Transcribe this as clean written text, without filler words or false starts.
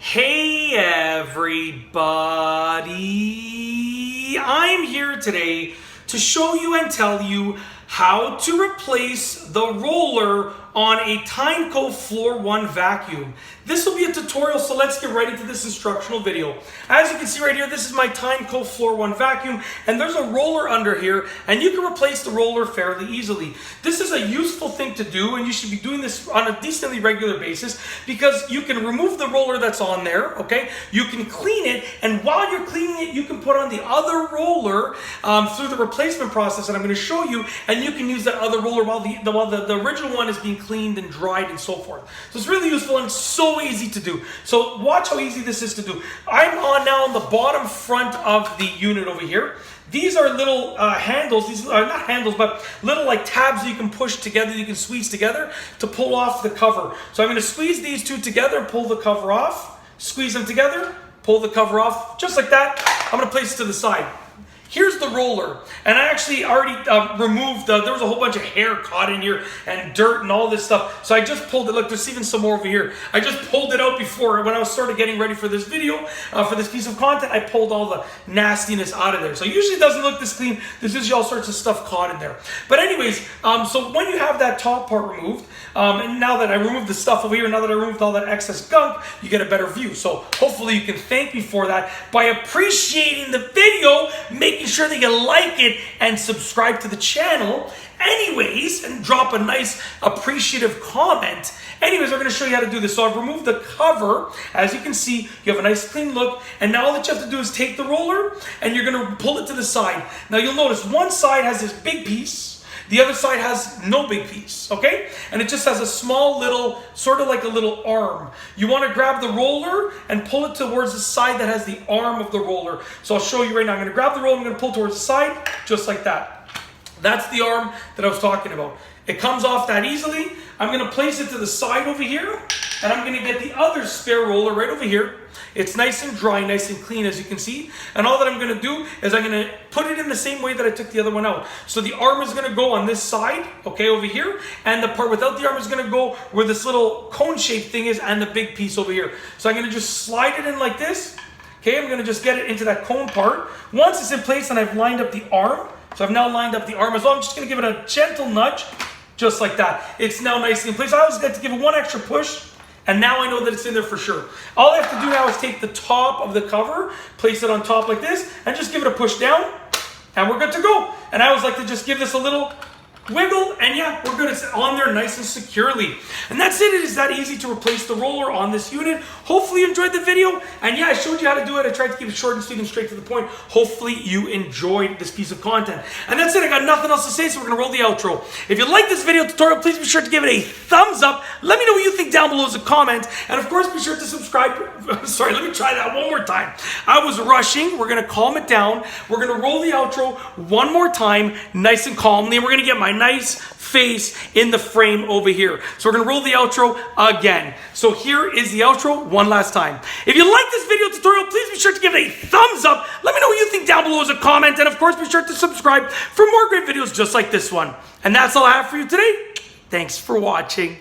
Hey everybody, I'm here today to show you and tell you how to replace the roller on a Tineco Floor 1 vacuum. This will be a tutorial, so let's get right into this instructional video. As you can see right here, this is my Tineco Floor 1 vacuum, and there's a roller under here, and you can replace the roller fairly easily. This is a useful thing to do, and you should be doing this on a decently regular basis because you can remove the roller that's on there, okay? You can clean it, and while you're cleaning it, you can put on the other roller through the replacement process that I'm going to show you, and you can use that other roller while the original one is being cleaned and dried and so forth. So it's really useful and so easy to do. So watch how easy this is to do. I'm now on the bottom front of the unit over here. These are little handles, these are not handles, but little like tabs that you can push together, you can squeeze together to pull off the cover. So I'm going to squeeze these two together, pull the cover off, squeeze them together, pull the cover off, just like that. I'm going to place it to the side. Here's the roller, and I actually already removed, there was a whole bunch of hair caught in here and dirt and all this stuff, so I just pulled it. Look, there's even some more over here. I just pulled it out before, when I was sort of getting ready for this video, for this piece of content, I pulled all the nastiness out of there. So usually it doesn't look this clean, there's usually all sorts of stuff caught in there. But anyways, so when you have that top part removed, and now that I removed the stuff over here, now that I removed all that excess gunk, you get a better view. So hopefully you can thank me for that by appreciating the video, making sure that you like it and subscribe to the channel anyways, and drop a nice appreciative comment. Anyways, we're going to show you how to do this. So I've removed the cover. As you can see, you have a nice clean look, and now all that you have to do is take the roller and you're going to pull it to the side. Now you'll notice one side has this big piece, the other side has no big piece, okay? And it just has a small little, sort of like a little arm. You want to grab the roller and pull it towards the side that has the arm of the roller. So I'll show you right now. I'm going to grab the roller, I'm going to pull towards the side, just like that. That's the arm that I was talking about. It comes off that easily. I'm going to place it to the side over here, and I'm going to get the other spare roller right over here. It's nice and dry, nice and clean, as you can see. And all that I'm going to do is I'm going to put it in the same way that I took the other one out. So the arm is going to go on this side, okay, over here. And the part without the arm is going to go where this little cone-shaped thing is and the big piece over here. So I'm going to just slide it in like this. Okay, I'm going to just get it into that cone part. Once it's in place and I've lined up the arm, so I've now lined up the arm as well, I'm just going to give it a gentle nudge, just like that. It's now nicely in place. I always get to give it one extra push, and now I know that it's in there for sure. All I have to do now is take the top of the cover, place it on top like this, and just give it a push down, and we're good to go. And I always like to just give this a little wiggle, and yeah, we're good. It's on there nice and securely. And that's it. It is that easy to replace the roller on this unit. Hopefully you enjoyed the video. And yeah, I showed you how to do it. I tried to keep it short and sweet and straight to the point. Hopefully you enjoyed this piece of content. And that's it. I got nothing else to say, so we're going to roll the outro. If you like this video tutorial, please be sure to give it a thumbs up. Let me know what you think down below as a comment. And of course, be sure to subscribe. Sorry, let me try that one more time. I was rushing. We're going to calm it down. We're going to roll the outro one more time, nice and calmly. And we're going to get my nice face in the frame over here. So we're going to roll the outro again. So here is the outro one last time. If you like this video tutorial, please be sure to give it a thumbs up. Let me know what you think down below as a comment. And of course, be sure to subscribe for more great videos just like this one. And that's all I have for you today. Thanks for watching.